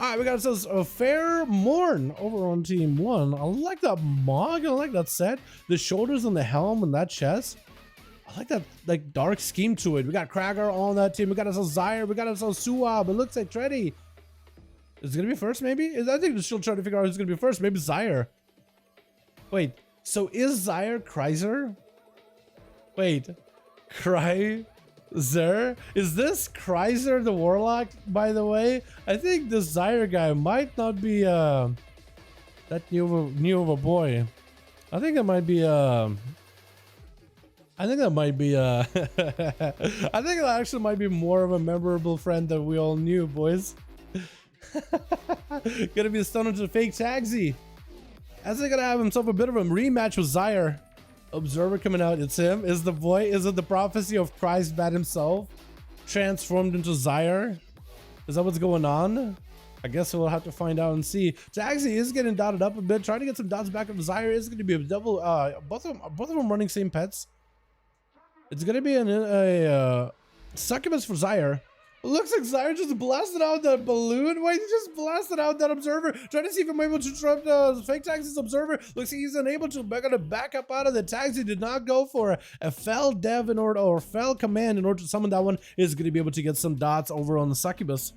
Alright, we got ourselves a Fair Morn over on team 1. I like that mog, I like that set. The shoulders and the helm and that chest. I like that like dark scheme to it. We got Krager on that team. We got ourselves Zyre. We got ourselves Suab. It looks like Treddy. Is it gonna be first maybe? I think they're still trying to figure out who's gonna be first. Maybe Zyre. Wait, so is Zyre Kreiser? Wait, Kreiser? Is this Kreiser the Warlock, by the way? I think this Zyre guy might not be that new of a boy. I think that might be I think that actually might be more of a memorable friend that we all knew, boys. Gonna be a stunner to the fake Tagsy. As they're gonna have himself a bit of a rematch with Zyre. Observer coming out, it's him. Is the boy, is it the prophecy of Christ Bat himself? Transformed into Zyre? Is that what's going on? I guess we'll have to find out and see. Tagsy is getting dotted up a bit, trying to get some dots back up. Zyre is going to be a double, both of them running same pets. It's going to be a succubus for Zyre. Looks like Zyre just blasted out that balloon. Wait, he just blasted out that observer. Trying to see if I'm able to trap fake Taxy's observer. Looks like he's unable to. But gonna back up out of the Taxi. Did not go for a fell dev in order, or fell command in order to summon that one. Is gonna be able to get some dots over on the succubus.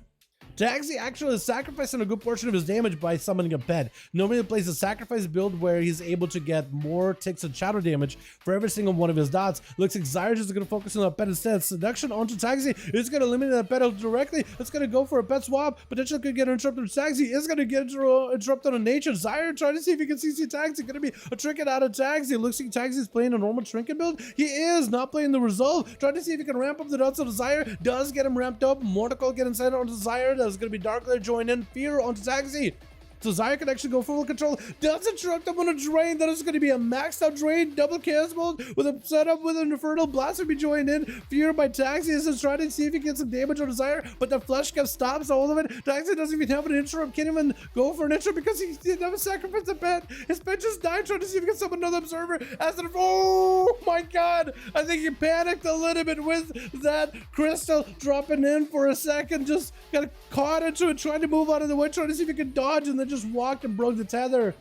Taxi actually is sacrificing a good portion of his damage by summoning a pet. Normally plays a sacrifice build where he's able to get more ticks and shadow damage for every single one of his dots. Looks like Zyre is going to focus on a pet instead. Seduction onto Taxi is going to eliminate that pet directly. It's going to go for a pet swap. Potentially could get interrupted. Taxi is going to get interrupted on nature. Zyre trying to see if he can CC Taxi. Going to be a trinket out of Taxi. Looks like Taxi is playing a normal trinket build. He is not playing the resolve. Trying to see if he can ramp up the dots of Zyre. Does get him ramped up. Mortical get inside onto Zyre. That's going to be Darkler join in. Fear onto Taxi. So Zyre can actually go full control. Does interrupt him on a drain. That is going to be a maxed out drain. Double chaos bolt with a setup with an infernal blast will be joined in. Fear by Taxi is trying to see if he gets some damage on Zyre, but the flesh cap stops all of it. Taxi doesn't even have an interrupt. Can't even go for an interrupt because he didn't have a sacrifice a pet. His pet just died trying to see if he can summon another observer. As the oh my god! I think he panicked a little bit with that crystal dropping in for a second. Just got caught into it, trying to move out of the way, trying to see if he can dodge, and then just walked and broke the tether.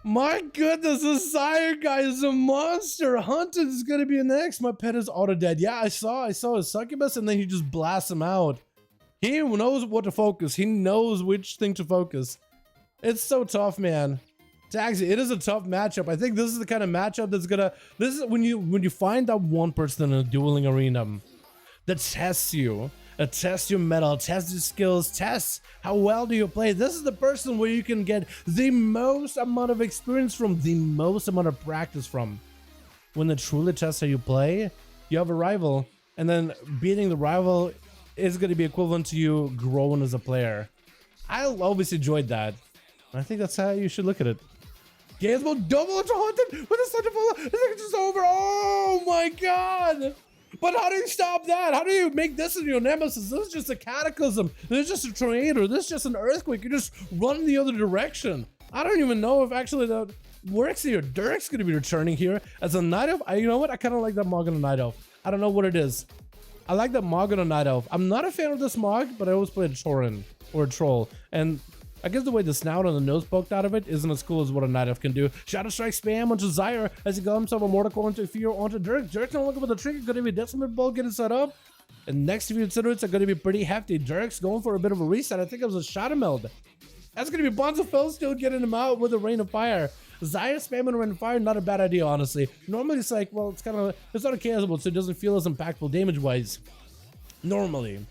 My goodness, this Zyre guy is a monster. Hunted is gonna be next. My pet is auto dead. Yeah, I saw his succubus and then he just blasts him out. He knows what to focus. He knows which thing to focus. It's so tough, man. Taxi, it is a tough matchup. I think this is the kind of matchup that's gonna, this is when you find that one person in a dueling arena that tests you. Test your metal, test your skills, test how well do you play. This is the person where you can get the most amount of experience from, the most amount of practice from. When they truly test how you play, you have a rival, and then beating the rival is going to be equivalent to you growing as a player. I always enjoyed that. I think that's how you should look at it. Gazebo double into Hunted with a such a full. I think it's just over. Oh my god! But how do you stop that? How do you make this into your nemesis? This is just a cataclysm. This is just a tornado. This is just an earthquake. You just run in the other direction. I don't even know if actually that works here. Derek's going to be returning here as a Night Elf. You know what? I kind of like that Mog and a Night Elf. I don't know what it is. I like that Mog and a Night Elf. I'm not a fan of this Mog, but I always play a Tauren or a Troll. And I guess the way the snout and the nose poked out of it isn't as cool as what a Night Elf can do. Shadow Strike spam onto Zyre as he got himself a Mortal into Fear onto Dirk. Dirk's not looking for the trigger, going to be a Decimate Ball getting set up. And next few Incinerates are going to be pretty hefty. Dirk's going for a bit of a reset. I think it was a Shadow Meld. That's going to be Bonzo Fell still getting him out with a Rain of Fire. Zyre spamming Rain of Fire, not a bad idea, honestly. Normally it's like, well, it's kind of, it's not a chaos, so it doesn't feel as impactful damage-wise. Normally.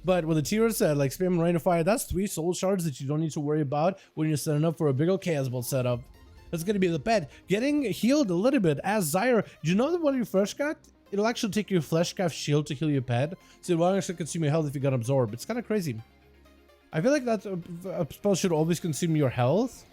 But with the tier set, like Spam and Rain of Fire, that's 3 soul shards that you don't need to worry about when you're setting up for a big old Chaos Bolt setup. That's going to be the pet. Getting healed a little bit as Zyre. Do you know that when you first got, it'll actually take your Flesh Calf Shield to heal your pet. So it won't actually consume your health if you got absorbed. It's kind of crazy. I feel like that spell should always consume your health.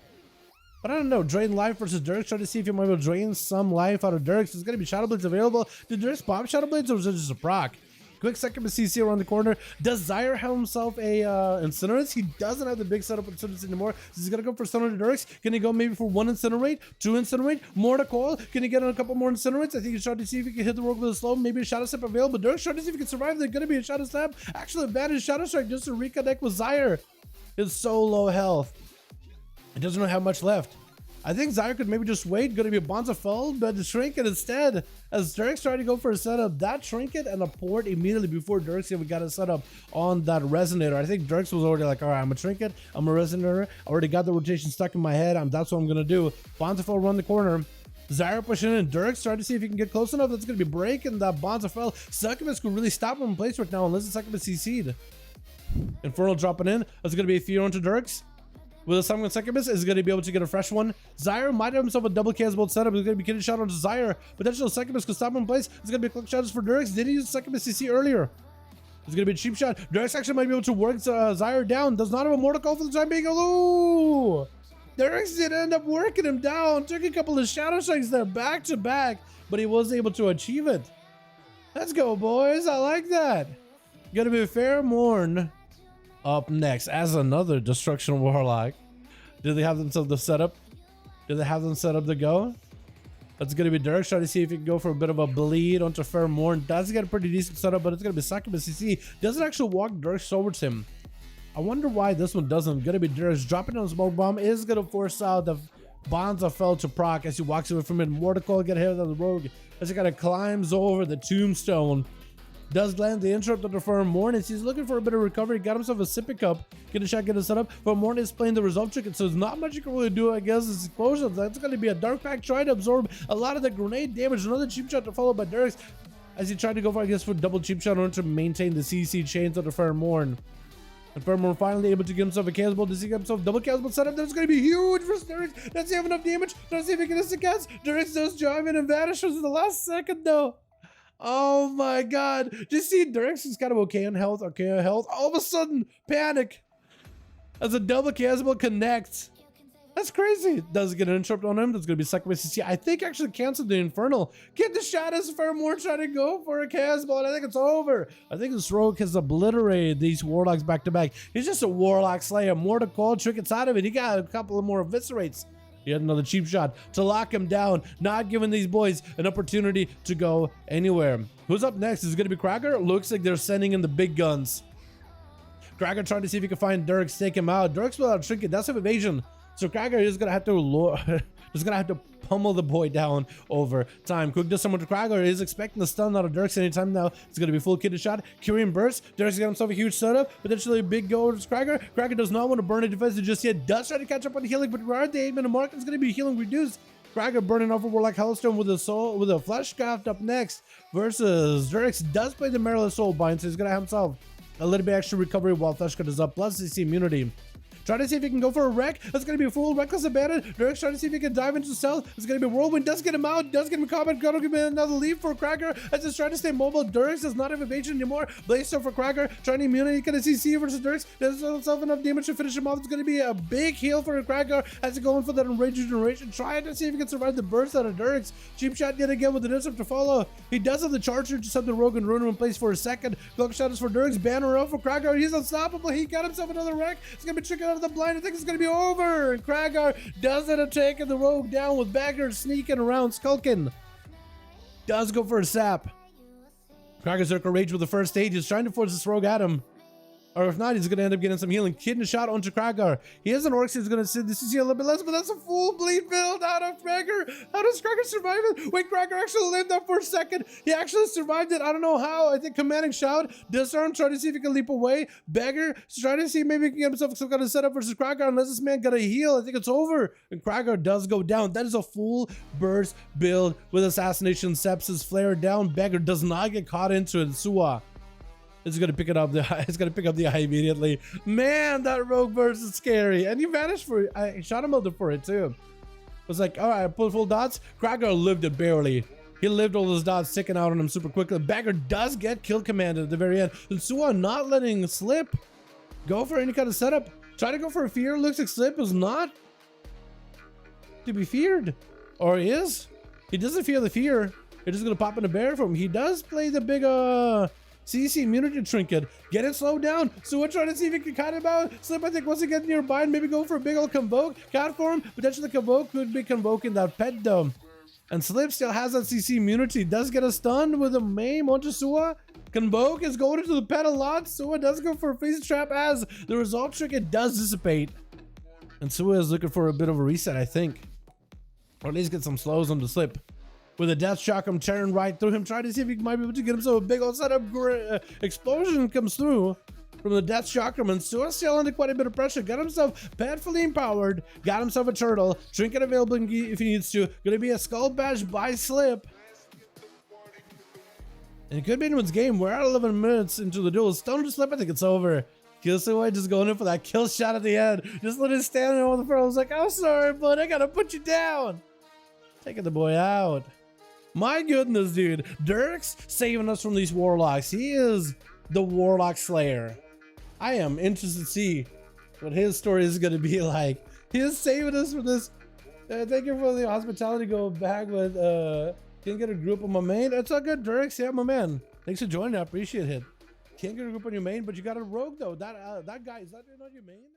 But I don't know. Drain life versus Dirk. Try to see if you might be able to drain some life out of Dirk. So it's going to be Shadow Blades available. Did Dirk pop Shadow Blades or was it just a proc? Quick second with CC around the corner. Does Zyre have himself a Incinerate? He doesn't have the big setup of Incinerate anymore. So he's gonna go for Stunner to Dirks. Can he go maybe for 1 Incinerate? 2 Incinerate? More to call? Can he get on a couple more Incinerates? I think he's trying to see if he can hit the rogue with a slow. Maybe a Shadow Step available. Dirk's trying to see if he can survive. There's gonna be a Shadow Step. Actually, advantage Shadow Strike just to reconnect with Zyre. It's so low health. It doesn't really have much left. I think Zyre could maybe just wait. Gonna be a Bonza Fell, but the Trinket instead. As Dirk's trying to go for a setup, that Trinket and a port immediately before Dirk's even got a setup on that Resonator. I think Dirk's was already like, all right, I'm a Trinket, I'm a Resonator. I already got the rotation stuck in my head. That's what I'm gonna do. Bonza Fell run the corner. Zyre pushing in. Dirk's trying to see if he can get close enough. That's gonna be breaking that Bonza Fell. Succubus could really stop him in place right now unless the Succubus CC'd. Infernal dropping in. That's gonna be a fear onto Dirk's. With a Summon Succubus is going to be able to get a fresh one. Zyre might have himself a double Casbolt setup. He's going to be getting shot onto Zyre. Potential Succubus could stop him in place. It's going to be clock shots for Dirks. Did he use Succubus CC earlier? It's going to be a cheap shot. Dirks actually might be able to work Zyre down. Does not have a mortal call for the time being. Ooh! Dirks did end up working him down. Took a couple of Shadow Strikes there back to back, but he was able to achieve it. Let's go, boys. I like that. Going to be Fair Morn up next as another Destruction Warlock. Do they have themselves the setup? Do they have them set up to go? That's going to be Dirk trying to see if he can go for a bit of a bleed onto Fair Morn. Does get a pretty decent setup, but it's going to be Succubus CC. Doesn't actually walk Dirk towards him. I wonder why this one doesn't. Going to be Dirk dropping down the smoke bomb. Is going to force out the Bonza Fell to proc as he walks away from it. Mortal get hit on the rogue as he kind of climbs over the tombstone. Does land the interrupt on the Fair Morn. He's looking for a bit of recovery. Got himself a sippy cup. Get a shot, get a setup. Fair Morn is playing the resolve trick, so there's not much you can really do, I guess. It's explosions. That's going to be a Dark Pack trying to absorb a lot of the grenade damage. Another cheap shot to follow by Dirks as he tried to go for, I guess, for double cheap shot in order to maintain the CC chains of the Fair Morn. And Fair Morn finally able to get himself a Casbolt. Does he get himself double Casbolt setup? That's going to be huge for Dirks. Does he have enough damage? Does he have a cast? Dirks does drive in and vanishes in the last second, though. Oh my god. Just see Dirks is kind of okay in health, All of a sudden, panic. As a double Casbolt connects. That's crazy. Does get an interrupt on him. That's going to be Succubus CC. I think actually canceled the Infernal. Get the shot as Fair Morn trying to go for a Casbolt. I think it's over. I think this rogue has obliterated these Warlocks back to back. He's just a Warlock Slayer. More to call trinkets out of it. He got a couple of more eviscerates. He had another cheap shot to lock him down, not giving these boys an opportunity to go anywhere. Who's up next? Is it going to be Krager? Looks like they're sending in the big guns. Krager trying to see if he can find Dirks, take him out. Dirks without a trinket, that's an evasion. So Krager is going to have to pummel the boy down over time. Quick does someone to Krager. Is expecting the stun out of Dirks anytime now. It's going to be full kitted shot. Kyrian burst. Dirks got himself a huge setup. Potentially a big go towards Krager. Krager does not want to burn a defensive just yet. Does try to catch up on the healing, but right at the 8-minute mark, it's going to be healing reduced. Krager burning off a Warlock Hellstone with a Flesh Craft up next versus Dirks. Does play the Marilyn Soul Bind, so he's going to have himself a little bit extra recovery while Flesh Craft is up, plus CC immunity. Try to see if he can go for a wreck. That's going to be a full Reckless Abandon. Dirk's trying to see if he can dive into stealth. It's going to be a Whirlwind. Does get him out. Does get him combat. Gonna give him another leap for Krager as he's trying to stay mobile. Dirks does not have evasion anymore. Blaze for Krager. Trying to immunity. Kind of CC versus Dirks. Does himself enough damage to finish him off. It's going to be a big heal for Krager as he's going for that Enraged Regeneration. Trying to see if he can survive the burst out of Dirks. Cheap shot yet again with the intercept to follow. He does have the Charger to set the Rogue and Ruin him in place for a second. Cloak shot is for Dirks. Banner up for Krager. He's unstoppable. He got himself another wreck. It's going to be tricking out of the blind. I think it's going to be over. And Krager does end up taking the Rogue down with Bagger sneaking around, skulking. Does go for a sap. Krager's Zerker Rage with the first stage. He's trying to force this Rogue at him. Or if not, he's going to end up getting some healing. Kidney shot onto Krager. He has an Orc, so he's going to sit this is a little bit less, but that's a full bleed build out of Krager. How does Krager survive it? Wait, Krager actually lived up for a second. He actually survived it. I don't know how. I think Commanding Shout. Disarm, try to see if he can leap away. Beggar, try to see maybe he can get himself some kind of setup versus Krager. Unless this man got a heal, I think it's over. And Krager does go down. That is a full burst build with Assassination Sepsis flare down. Beggar does not get caught into it. Suwa. It's gonna pick it up. It's gonna pick up the eye immediately. Man, that Rogue burst is scary. And he vanished for it. I shot him out for it too. It was like, all right, I pulled full dots. Krager lived it barely. He lived all those dots sticking out on him super quickly. Bagger does get kill commanded at the very end. And Suwa not letting slip go for any kind of setup. Try to go for a fear. Looks like slip is not to be feared. Or he is. He doesn't fear the fear. It's just gonna pop in a bear for him. He does play the big CC immunity trinket. Get it slowed down. So we're trying to see if he can cut him out. Slip, I think, once he gets nearby, maybe go for a big old convoke. Cat form. Potentially convoke could be convoking that pet dome. And Slip still has that CC immunity. Does get a stun with a maim onto Sua. Convoke is going into the pet a lot. Sua does go for a freeze trap as the resolve trick, it does dissipate. And Sua is looking for a bit of a reset, I think. Or at least get some slows on the Slip. With a death shock, I'm tearing right through him, trying to see if he might be able to get himself a big old setup. Explosion comes through from the death chakram, and Sua still under quite a bit of pressure. Got himself petfully empowered, got himself a turtle, trinket available if he needs to. Gonna be a skull bash by Slip. And it could be anyone's game. We're at 11 minutes into the duel. Stone to Slip, I think it's over. Killsaway just going in for that kill shot at the end. Just let it stand there on the front. I was like, I'm sorry, but I gotta put you down. Taking the boy out. My goodness, dude. Dirk's saving us from these warlocks. He is the warlock slayer. I am interested to see what his story is going to be like. He is saving us from this. Thank you for the hospitality. Go back with, can't get a group on my main. It's all good, Dirks. Yeah, my man. Thanks for joining. I appreciate it. Can't get a group on your main, but you got a rogue, though. That guy, is that not your main?